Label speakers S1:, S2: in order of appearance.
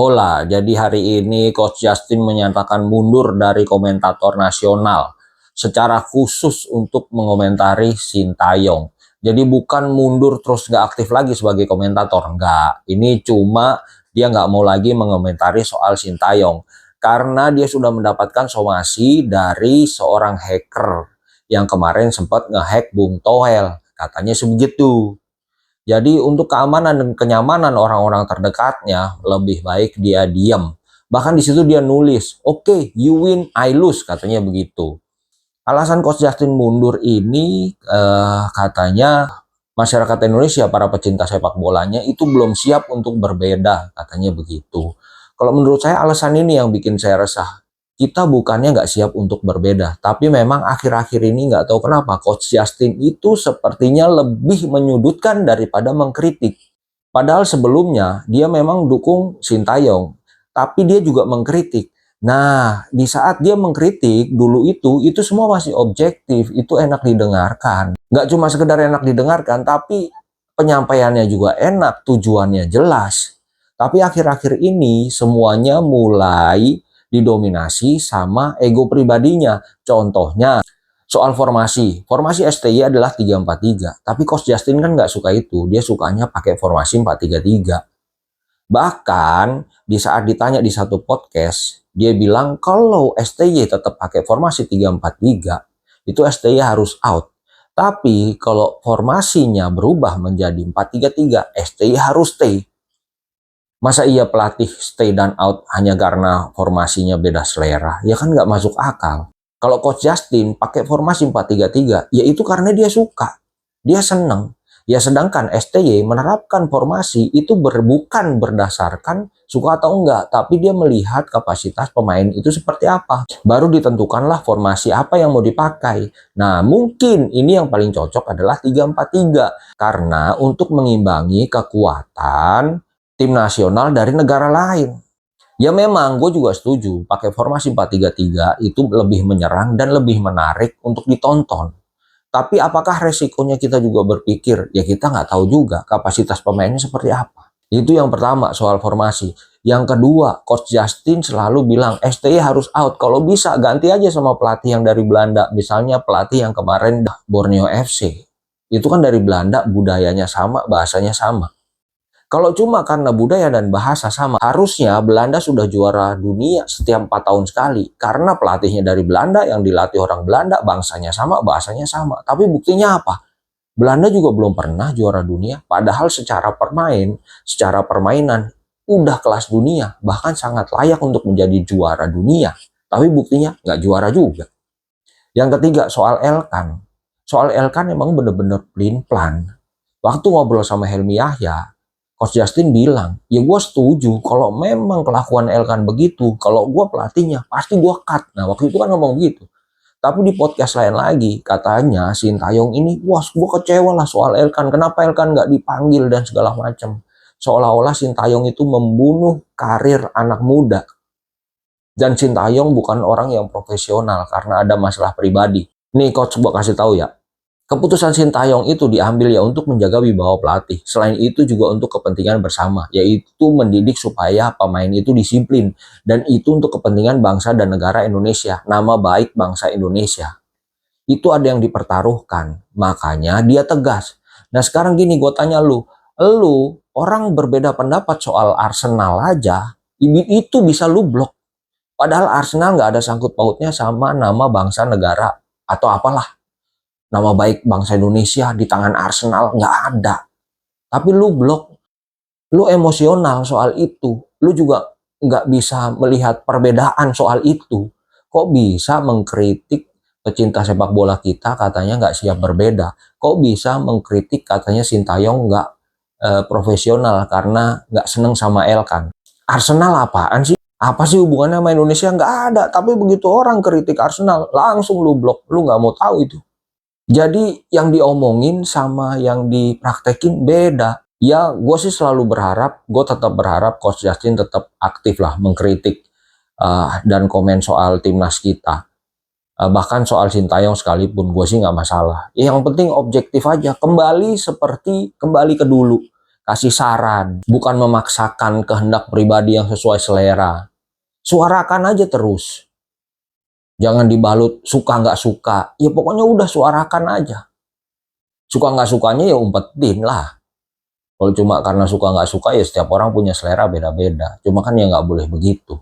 S1: Hola, jadi hari ini Coach Justin menyatakan mundur dari komentator nasional secara khusus untuk mengomentari Sintayong. Jadi bukan mundur terus nggak aktif lagi sebagai komentator, nggak. Ini cuma dia nggak mau lagi mengomentari soal Sintayong karena dia sudah mendapatkan somasi dari seorang hacker yang kemarin sempat ngehack Bung Toel, katanya sebegitu. Jadi untuk keamanan dan kenyamanan orang-orang terdekatnya, lebih baik dia diam. Bahkan di situ dia nulis, "Oke, you win, I lose," katanya begitu. Alasan Coach Justin mundur ini katanya masyarakat Indonesia, para pecinta sepak bolanya itu belum siap untuk berbeda, katanya begitu. Kalau menurut saya alasan ini yang bikin saya resah. Kita bukannya nggak siap untuk berbeda, tapi memang akhir-akhir ini nggak tahu kenapa Coach Justin itu sepertinya lebih menyudutkan daripada mengkritik. Padahal sebelumnya dia memang dukung Sintayong, tapi dia juga mengkritik. Nah, di saat dia mengkritik dulu itu semua masih objektif, itu enak didengarkan. Nggak cuma sekedar enak didengarkan, tapi penyampaiannya juga enak, tujuannya jelas. Tapi akhir-akhir ini semuanya mulai didominasi sama ego pribadinya. Contohnya soal formasi. Formasi STY adalah 3-4-3. Tapi Coach Justin kan nggak suka itu. Dia sukanya pakai formasi 4-3-3. Bahkan di saat ditanya di satu podcast, dia bilang kalau STY tetap pakai formasi 3-4-3, itu STY harus out. Tapi kalau formasinya berubah menjadi 4-3-3, STY harus stay. Masa iya pelatih stay dan out hanya karena formasinya beda selera? Ya kan nggak masuk akal. Kalau Coach Justin pakai formasi 4-3-3, ya itu karena dia suka. Dia senang. Ya sedangkan STY menerapkan formasi itu bukan berdasarkan suka atau enggak, tapi dia melihat kapasitas pemain itu seperti apa. Baru ditentukanlah formasi apa yang mau dipakai. Nah, mungkin ini yang paling cocok adalah 3-4-3. Karena untuk mengimbangi kekuatan tim nasional dari negara lain. Ya memang gue juga setuju pakai formasi 4-3-3 itu lebih menyerang dan lebih menarik untuk ditonton. Tapi apakah resikonya kita juga berpikir, ya kita nggak tahu juga kapasitas pemainnya seperti apa. Itu yang pertama soal formasi. Yang kedua, Coach Justin selalu bilang STY harus out. Kalau bisa ganti aja sama pelatih yang dari Belanda. Misalnya pelatih yang kemarin Borneo FC. Itu kan dari Belanda, budayanya sama, bahasanya sama. Kalau cuma karena budaya dan bahasa sama, harusnya Belanda sudah juara dunia setiap 4 tahun sekali. Karena pelatihnya dari Belanda, yang dilatih orang Belanda, bangsanya sama, bahasanya sama. Tapi buktinya apa? Belanda juga belum pernah juara dunia, padahal secara permainan, udah kelas dunia, bahkan sangat layak untuk menjadi juara dunia. Tapi buktinya nggak juara juga. Yang ketiga, soal Elkan. Soal Elkan emang bener-bener pelin-pelan. Waktu ngobrol sama Helmi Yahya, Coach Justin bilang, ya gue setuju kalau memang kelakuan Elkan begitu, kalau gue pelatihnya pasti gue cut. Nah waktu itu kan ngomong gitu. Tapi di podcast lain lagi, katanya Sintayong ini, wah gue kecewa lah soal Elkan. Kenapa Elkan nggak dipanggil dan segala macam. Seolah-olah Sintayong itu membunuh karir anak muda. Dan Sintayong bukan orang yang profesional karena ada masalah pribadi. Nih coach gue kasih tahu ya. Keputusan Sintayong itu diambil ya untuk menjaga wibawa pelatih. Selain itu juga untuk kepentingan bersama, yaitu mendidik supaya pemain itu disiplin. Dan itu untuk kepentingan bangsa dan negara Indonesia, nama baik bangsa Indonesia. Itu ada yang dipertaruhkan, makanya dia tegas. Nah sekarang gini gue tanya lu orang berbeda pendapat soal Arsenal aja, itu bisa lu blok. Padahal Arsenal nggak ada sangkut pautnya sama nama bangsa negara atau apalah. Nama baik bangsa Indonesia di tangan Arsenal nggak ada. Tapi lu blok, lu emosional soal itu. Lu juga nggak bisa melihat perbedaan soal itu. Kok bisa mengkritik pecinta sepak bola kita katanya nggak siap berbeda? Kok bisa mengkritik katanya Sintayong nggak profesional karena nggak seneng sama Elkan? Arsenal apaan sih? Apa sih hubungannya sama Indonesia? Nggak ada. Tapi begitu orang kritik Arsenal, langsung lu blok. Lu nggak mau tahu itu. Jadi yang diomongin sama yang dipraktekin beda. Ya gue sih selalu berharap, gue tetap berharap Coach Justin tetap aktif lah mengkritik dan komen soal timnas kita. Bahkan soal Sintayong sekalipun gue sih nggak masalah. Yang penting objektif aja, kembali ke dulu. kasih saran, bukan memaksakan kehendak pribadi yang sesuai selera. Suarakan aja terus. Jangan dibalut suka nggak suka. Ya pokoknya udah suarakan aja. Suka nggak sukanya ya umpetin lah. Kalau cuma karena suka nggak suka ya setiap orang punya selera beda-beda. Cuma kan ya nggak boleh begitu.